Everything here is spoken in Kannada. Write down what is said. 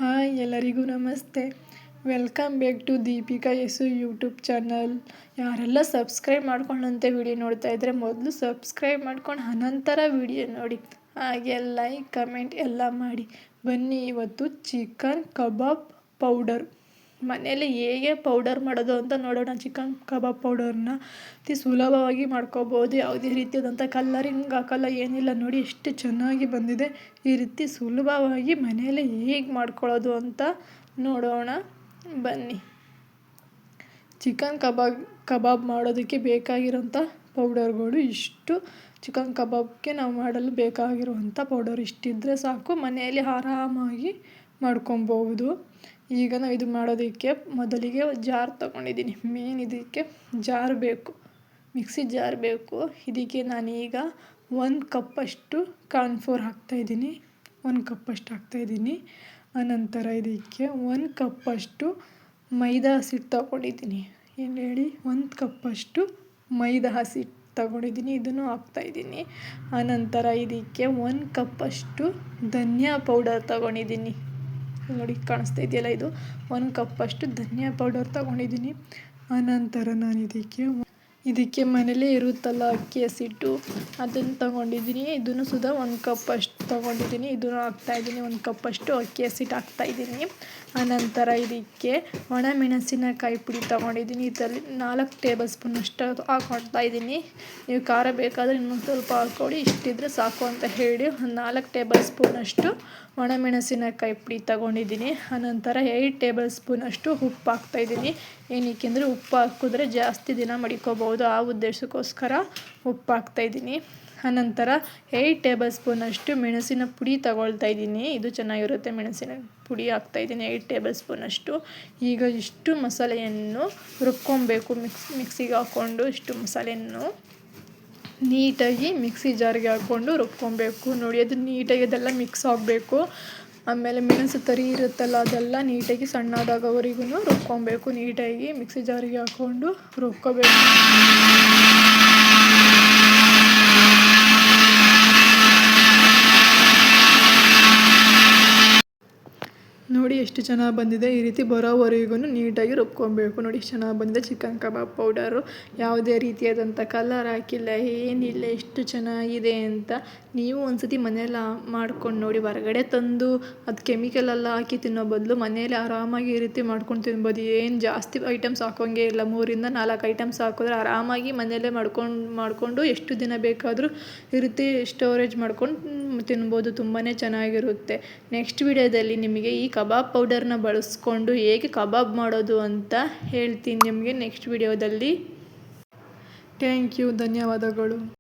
ಹಾಯ್ ಎಲ್ಲರಿಗೂ ನಮಸ್ತೆ. Welcome back to Deepika Yasu YouTube channel. ಯಾರೆಲ್ಲ ಸಬ್ಸ್ಕ್ರೈಬ್ ಮಾಡ್ಕೊಂಡಂತೆ ವಿಡಿಯೋ ನೋಡ್ತಾ ಇದ್ದರೆ ಮೊದಲು ಸಬ್ಸ್ಕ್ರೈಬ್ ಮಾಡ್ಕೊಂಡು ಅನಂತರ ವಿಡಿಯೋ ನೋಡಿ, ಹಾಗೆ ಲೈಕ್ ಕಮೆಂಟ್ ಎಲ್ಲ ಮಾಡಿ. ಬನ್ನಿ, ಇವತ್ತು ಚಿಕನ್ ಕಬಾಬ್ ಪೌಡರ್ ಮನೆಯಲ್ಲಿ ಹೇಗೆ ಪೌಡರ್ ಮಾಡೋದು ಅಂತ ನೋಡೋಣ. ಚಿಕನ್ ಕಬಾಬ್ ಪೌಡರ್ನ ಅತಿ ಸುಲಭವಾಗಿ ಮಾಡ್ಕೋಬೋದು. ಯಾವುದೇ ರೀತಿಯಾದಂಥ ಕಲ್ಲರಿಂಗ್ ಹಾಕಲ್ಲ, ಏನಿಲ್ಲ. ನೋಡಿ ಎಷ್ಟು ಚೆನ್ನಾಗಿ ಬಂದಿದೆ. ಈ ರೀತಿ ಸುಲಭವಾಗಿ ಮನೆಯಲ್ಲೇ ಹೇಗೆ ಮಾಡ್ಕೊಳ್ಳೋದು ಅಂತ ನೋಡೋಣ ಬನ್ನಿ. ಚಿಕನ್ ಕಬಾಬ್ ಮಾಡೋದಕ್ಕೆ ಬೇಕಾಗಿರೋಂಥ ಪೌಡರ್ಗಳು ಇಷ್ಟು. ಚಿಕನ್ ಕಬಾಬ್ಗೆ ನಾವು ಮಾಡಲು ಬೇಕಾಗಿರುವಂಥ ಪೌಡರ್ ಇಷ್ಟಿದ್ದರೆ ಸಾಕು, ಮನೆಯಲ್ಲಿ ಆರಾಮಾಗಿ ಮಾಡ್ಕೊಬೋದು. ಈಗ ನಾವು ಇದು ಮಾಡೋದಕ್ಕೆ ಮೊದಲಿಗೆ ಜಾರ್ ತೊಗೊಂಡಿದ್ದೀನಿ. ಮೇನ್ ಇದಕ್ಕೆ ಜಾರ್ ಬೇಕು, ಮಿಕ್ಸಿ ಜಾರ್ ಬೇಕು. ಇದಕ್ಕೆ ನಾನೀಗ 1 ಕಪ್ಪಷ್ಟು ಕಾರ್ನ್ಫ್ಲೋರ್ ಹಾಕ್ತಾಯಿದ್ದೀನಿ. 1 ಕಪ್ಪಷ್ಟು ಹಾಕ್ತಾಯಿದ್ದೀನಿ. ಆನಂತರ ಇದಕ್ಕೆ 1 ಕಪ್ಪಷ್ಟು ಮೈದಾ ಹಸಿಟ್ಟು ತೊಗೊಂಡಿದ್ದೀನಿ. ಏನು ಹೇಳಿ, 1 ಕಪ್ಪಷ್ಟು ಮೈದಾ ಹಸಿಟ್ಟು ತೊಗೊಂಡಿದ್ದೀನಿ, ಇದನ್ನು ಹಾಕ್ತಾಯಿದ್ದೀನಿ. ಆನಂತರ ಇದಕ್ಕೆ 1 ಕಪ್ಪಷ್ಟು ಧನಿಯಾ ಪೌಡರ್ ತೊಗೊಂಡಿದ್ದೀನಿ. ನೋಡಿ ಕಾಣಿಸ್ತಾ ಇದೆಯಲ್ಲ, ಇದು 1 ಕಪ್ಪಷ್ಟು ಧನಿಯಾ ಪೌಡರ್ ತೊಗೊಂಡಿದ್ದೀನಿ. ಆನಂತರ ನಾನು ಇದಕ್ಕೆ ಮನೇಲೇ ಇರುತ್ತಲ್ಲ ಅಕ್ಕಿ ಹಸಿಟ್ಟು, ಅದನ್ನು ತೊಗೊಂಡಿದ್ದೀನಿ. ಇದನ್ನು ಸುಧಾ 1 ಕಪ್ಪಷ್ಟು ತೊಗೊಂಡಿದ್ದೀನಿ. ಇದನ್ನು ಹಾಕ್ತಾಯಿದ್ದೀನಿ. 1 ಕಪ್ಪಷ್ಟು ಅಕ್ಕಿ ಹಸಿಟ್ಟು ಹಾಕ್ತಾಯಿದ್ದೀನಿ. ಆನಂತರ ಇದಕ್ಕೆ ಒಣಮೆಣಸಿನಕಾಯಿ ಪುಡಿ ತೊಗೊಂಡಿದ್ದೀನಿ. ಇದರಲ್ಲಿ 4 ಟೇಬಲ್ ಸ್ಪೂನಷ್ಟು ಹಾಕ್ಕೊಳ್ತಾಯಿದ್ದೀನಿ. ನೀವು ಖಾರ ಬೇಕಾದರೆ ಇನ್ನೊಂದು ಸ್ವಲ್ಪ ಹಾಕ್ಕೊಳ್ಳಿ, ಇಷ್ಟಿದ್ರೆ ಸಾಕು ಅಂತ ಹೇಳಿ 4 ಟೇಬಲ್ ಸ್ಪೂನಷ್ಟು ಒಣಮೆಣಸಿನಕಾಯಿ ಪುಡಿ ತೊಗೊಂಡಿದ್ದೀನಿ. ಆನಂತರ 8 ಟೇಬಲ್ ಸ್ಪೂನಷ್ಟು ಉಪ್ಪು ಹಾಕ್ತಾಯಿದ್ದೀನಿ. ಏನಕ್ಕೆ ಅಂದರೆ ಉಪ್ಪು ಹಾಕಿದ್ರೆ ಜಾಸ್ತಿ ದಿನ ಮಡಿಕೋಬೋದು, ಆ ಉದ್ದೇಶಕ್ಕೋಸ್ಕರ ಉಪ್ಪು ಹಾಕ್ತಾಯಿದ್ದೀನಿ. ಆನಂತರ 8 ಟೇಬಲ್ ಸ್ಪೂನಷ್ಟು ಮೆಣಸಿನ ಪುಡಿ ತೊಗೊಳ್ತಾಯಿದ್ದೀನಿ. ಇದು ಚೆನ್ನಾಗಿರುತ್ತೆ, ಮೆಣಸಿನ ಪುಡಿ ಹಾಕ್ತಾಯಿದ್ದೀನಿ 8 ಟೇಬಲ್ ಸ್ಪೂನಷ್ಟು. ಈಗ ಇಷ್ಟು ಮಸಾಲೆಯನ್ನು ರುಬ್ಕೊಬೇಕು. ಮಿಕ್ಸಿಗೆ ಹಾಕ್ಕೊಂಡು ಇಷ್ಟು ಮಸಾಲೆಯನ್ನು ನೀಟಾಗಿ ಮಿಕ್ಸಿ ಜಾರಿಗೆ ಹಾಕ್ಕೊಂಡು ರುಬ್ಕೊಬೇಕು. ನೋಡಿ, ಅದು ನೀಟಾಗಿ ಅದೆಲ್ಲ ಮಿಕ್ಸ್ ಆಗಬೇಕು. ಆಮೇಲೆ ಮೆಣಸು ತರಿ ಇರುತ್ತಲ್ಲ, ಅದೆಲ್ಲ ನೀಟಾಗಿ ಸಣ್ಣದಾಗೋವರೆಗೂ ರುಬ್ಕೊಬೇಕು. ನೀಟಾಗಿ ಮಿಕ್ಸಿ ಜಾರಿಗೆ ಹಾಕ್ಕೊಂಡು ರುಬ್ಕೋಬೇಕು. ನೋಡಿ ಎಷ್ಟು ಚೆನ್ನಾಗಿ ಬಂದಿದೆ. ಈ ರೀತಿ ಬರೋವರೆಗೂ ನೀಟಾಗಿ ರುಬ್ಕೊಬೇಕು. ನೋಡಿ ಎಷ್ಟು ಚೆನ್ನಾಗಿ ಬಂದಿದೆ ಚಿಕನ್ ಕಬಾಬ್ ಪೌಡರು. ಯಾವುದೇ ರೀತಿಯಾದಂಥ ಕಲರ್ ಹಾಕಿಲ್ಲ, ಏನಿಲ್ಲ. ಎಷ್ಟು ಚೆನ್ನಾಗಿದೆ ಅಂತ ನೀವು ಒಂದ್ಸತಿ ಮನೆಯಲ್ಲಿ ಮಾಡ್ಕೊಂಡು ನೋಡಿ. ಹೊರಗಡೆ ತಂದು ಅದು ಕೆಮಿಕಲ್ ಎಲ್ಲ ಹಾಕಿ ತಿನ್ನೋ ಬದಲು ಮನೆಯಲ್ಲಿ ಆರಾಮಾಗಿ ಈ ರೀತಿ ಮಾಡ್ಕೊಂಡು ತಿನ್ಬೋದು. ಏನು ಜಾಸ್ತಿ ಐಟಮ್ಸ್ ಹಾಕೋಂಗೆ ಇಲ್ಲ. 3 ರಿಂದ 4 ಐಟಮ್ಸ್ ಹಾಕಿದ್ರೆ ಆರಾಮಾಗಿ ಮನೆಯಲ್ಲೇ ಮಾಡಿಕೊಂಡು ಎಷ್ಟು ದಿನ ಬೇಕಾದರೂ ಈ ರೀತಿ ಸ್ಟೋರೇಜ್ ಮಾಡ್ಕೊಂಡು ತಿನ್ಬೋದು. ತುಂಬಾ ಚೆನ್ನಾಗಿರುತ್ತೆ. ನೆಕ್ಸ್ಟ್ ವಿಡಿಯೋದಲ್ಲಿ ನಿಮಗೆ ಈ ಕಬಾಬ್ ಪೌಡರ್ನ ಬಳಸ್ಕೊಂಡು ಹೇಗೆ ಕಬಾಬ್ ಮಾಡೋದು ಅಂತ ಹೇಳ್ತೀನಿ ನಿಮಗೆ ನೆಕ್ಸ್ಟ್ ವಿಡಿಯೋದಲ್ಲಿ. ಥ್ಯಾಂಕ್ ಯು, ಧನ್ಯವಾದಗಳು.